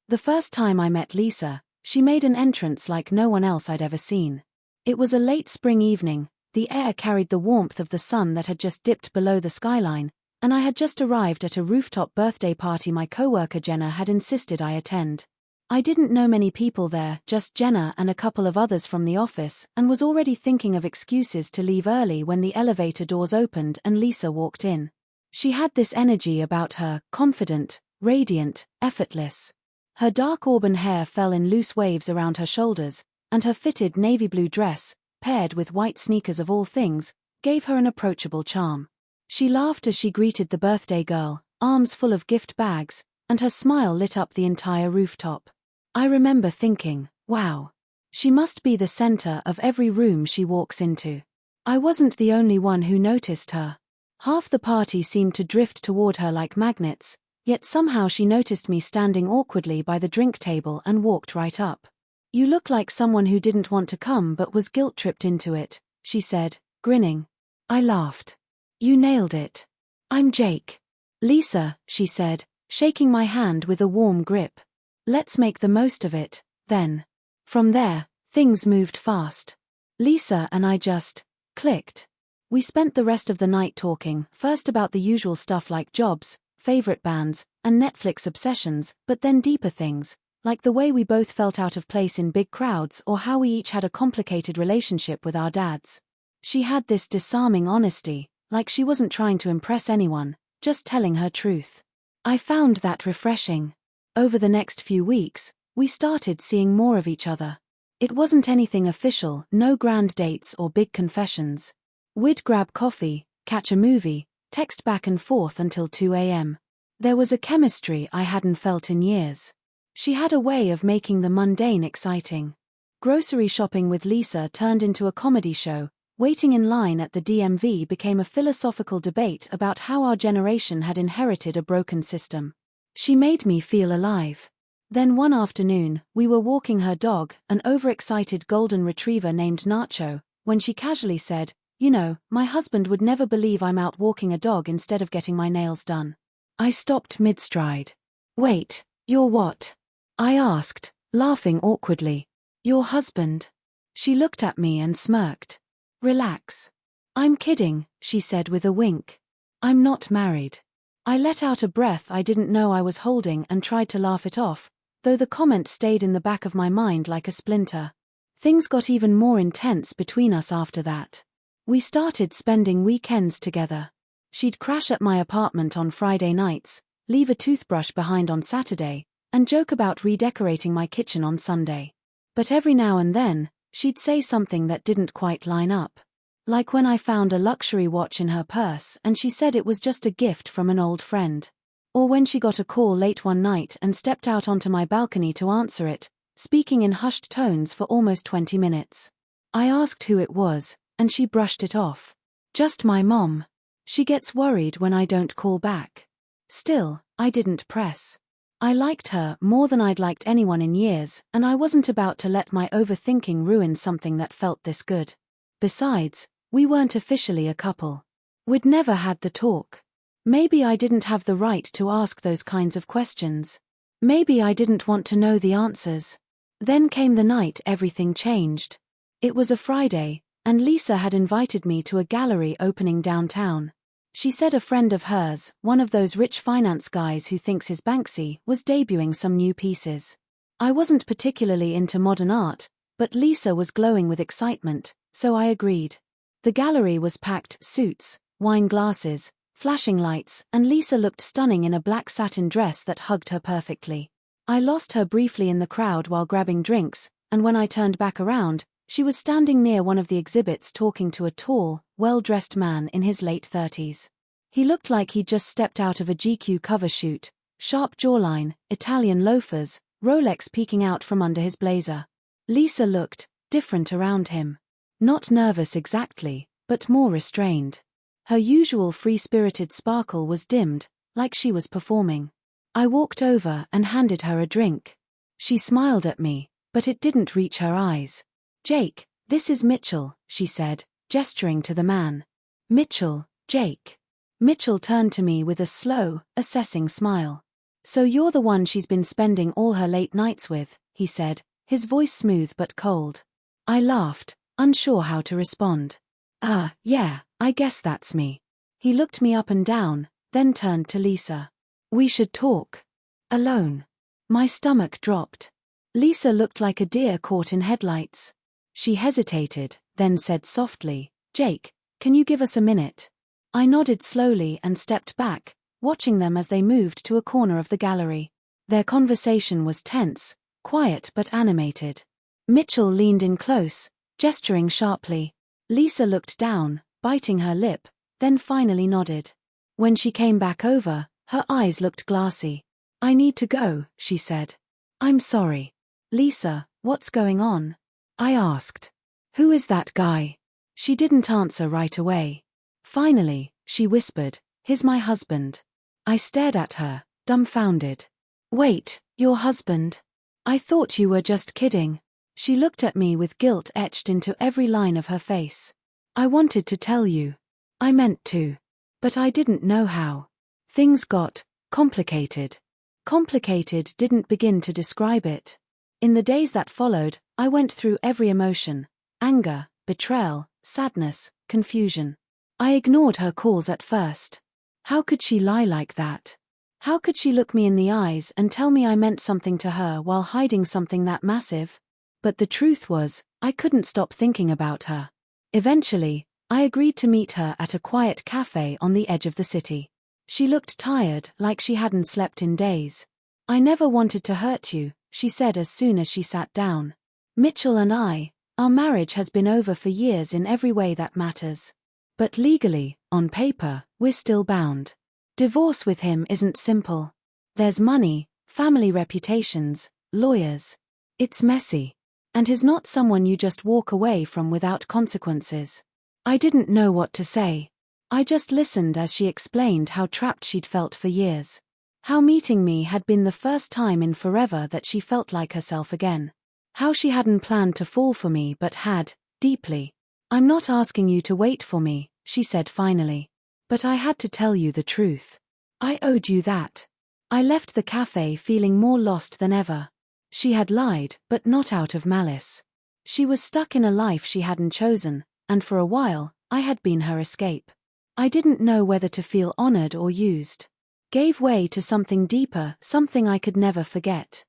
The first time I met Lisa, she made an entrance like no one else I'd ever seen. It was a late spring evening, the air carried the warmth of the sun that had just dipped below the skyline, and I had just arrived at a rooftop birthday party my coworker Jenna had insisted I attend. I didn't know many people there, just Jenna and a couple of others from the office, and was already thinking of excuses to leave early when the elevator doors opened and Lisa walked in. She had this energy about her, confident, radiant, effortless. Her dark auburn hair fell in loose waves around her shoulders, and her fitted navy blue dress, paired with white sneakers of all things, gave her an approachable charm. She laughed as she greeted the birthday girl, arms full of gift bags, and her smile lit up the entire rooftop. I remember thinking, wow. She must be the center of every room she walks into. I wasn't the only one who noticed her. Half the party seemed to drift toward her like magnets, yet somehow she noticed me standing awkwardly by the drink table and walked right up. "You look like someone who didn't want to come but was guilt-tripped into it," she said, grinning. I laughed. "You nailed it. I'm Jake." "Lisa," she said, shaking my hand with a warm grip. "Let's make the most of it, then." From there, things moved fast. Lisa and I just clicked. We spent the rest of the night talking, first about the usual stuff like jobs, favorite bands, and Netflix obsessions, but then deeper things, like the way we both felt out of place in big crowds or how we each had a complicated relationship with our dads. She had this disarming honesty, like she wasn't trying to impress anyone, just telling her truth. I found that refreshing. Over the next few weeks, we started seeing more of each other. It wasn't anything official, no grand dates or big confessions. We'd grab coffee, catch a movie, text back and forth until 2 a.m. There was a chemistry I hadn't felt in years. She had a way of making the mundane exciting. Grocery shopping with Lisa turned into a comedy show. Waiting in line at the DMV became a philosophical debate about how our generation had inherited a broken system. She made me feel alive. Then one afternoon, we were walking her dog, an overexcited golden retriever named Nacho, when she casually said, "You know, my husband would never believe I'm out walking a dog instead of getting my nails done." I stopped mid-stride. "Wait, you're what?" I asked, laughing awkwardly. "Your husband." She looked at me and smirked. "Relax. I'm kidding," she said with a wink. "I'm not married." I let out a breath I didn't know I was holding and tried to laugh it off, though the comment stayed in the back of my mind like a splinter. Things got even more intense between us after that. We started spending weekends together. She'd crash at my apartment on Friday nights, leave a toothbrush behind on Saturday, and joke about redecorating my kitchen on Sunday. But every now and then, she'd say something that didn't quite line up. Like when I found a luxury watch in her purse and she said it was just a gift from an old friend. Or when she got a call late one night and stepped out onto my balcony to answer it, speaking in hushed tones for almost 20 minutes. I asked who it was, and she brushed it off. "Just my mom. She gets worried when I don't call back." Still, I didn't press. I liked her more than I'd liked anyone in years, and I wasn't about to let my overthinking ruin something that felt this good. Besides, we weren't officially a couple. We'd never had the talk. Maybe I didn't have the right to ask those kinds of questions. Maybe I didn't want to know the answers. Then came the night everything changed. It was a Friday, and Lisa had invited me to a gallery opening downtown. She said a friend of hers, one of those rich finance guys who thinks his Banksy, was debuting some new pieces. I wasn't particularly into modern art, but Lisa was glowing with excitement, so I agreed. The gallery was packed, suits, wine glasses, flashing lights, and Lisa looked stunning in a black satin dress that hugged her perfectly. I lost her briefly in the crowd while grabbing drinks, and when I turned back around, she was standing near one of the exhibits talking to a tall, well-dressed man in his late 30s. He looked like he'd just stepped out of a GQ cover shoot, sharp jawline, Italian loafers, Rolex peeking out from under his blazer. Lisa looked different around him. Not nervous exactly, but more restrained. Her usual free-spirited sparkle was dimmed, like she was performing. I walked over and handed her a drink. She smiled at me, but it didn't reach her eyes. "Jake, this is Mitchell," she said, gesturing to the man. "Mitchell, Jake." Mitchell turned to me with a slow, assessing smile. So you're the one she's been spending all her late nights with, he said, his voice smooth but cold. I laughed, unsure how to respond. Yeah, I guess that's me. He looked me up and down, then turned to Lisa. We should talk. Alone. My stomach dropped. Lisa looked like a deer caught in headlights. She hesitated, then said softly, Jake, can you give us a minute? I nodded slowly and stepped back, watching them as they moved to a corner of the gallery. Their conversation was tense, quiet but animated. Mitchell leaned in close, gesturing sharply. Lisa looked down, biting her lip, then finally nodded. When she came back over, her eyes looked glassy. I need to go, she said. I'm sorry. Lisa, what's going on? I asked. Who is that guy? She didn't answer right away. Finally, she whispered, he's my husband. I stared at her, dumbfounded. Wait, your husband? I thought you were just kidding. She looked at me with guilt etched into every line of her face. I wanted to tell you. I meant to. But I didn't know how. Things got complicated. Complicated didn't begin to describe it. In the days that followed, I went through every emotion: anger, betrayal, sadness, confusion. I ignored her calls at first. How could she lie like that? How could she look me in the eyes and tell me I meant something to her while hiding something that massive? But the truth was, I couldn't stop thinking about her. Eventually, I agreed to meet her at a quiet cafe on the edge of the city. She looked tired, like she hadn't slept in days. I never wanted to hurt you, she said as soon as she sat down. Mitchell and our marriage has been over for years in every way that matters. But legally, on paper, we're still bound. Divorce with him isn't simple. There's money, family reputations, lawyers. It's messy. And he's not someone you just walk away from without consequences. I didn't know what to say. I just listened as she explained how trapped she'd felt for years. How meeting me had been the first time in forever that she felt like herself again. How she hadn't planned to fall for me but had, deeply. I'm not asking you to wait for me, she said finally. But I had to tell you the truth. I owed you that. I left the cafe feeling more lost than ever. She had lied, but not out of malice. She was stuck in a life she hadn't chosen, and for a while, I had been her escape. I didn't know whether to feel honored or used. Gave way to something deeper, something I could never forget.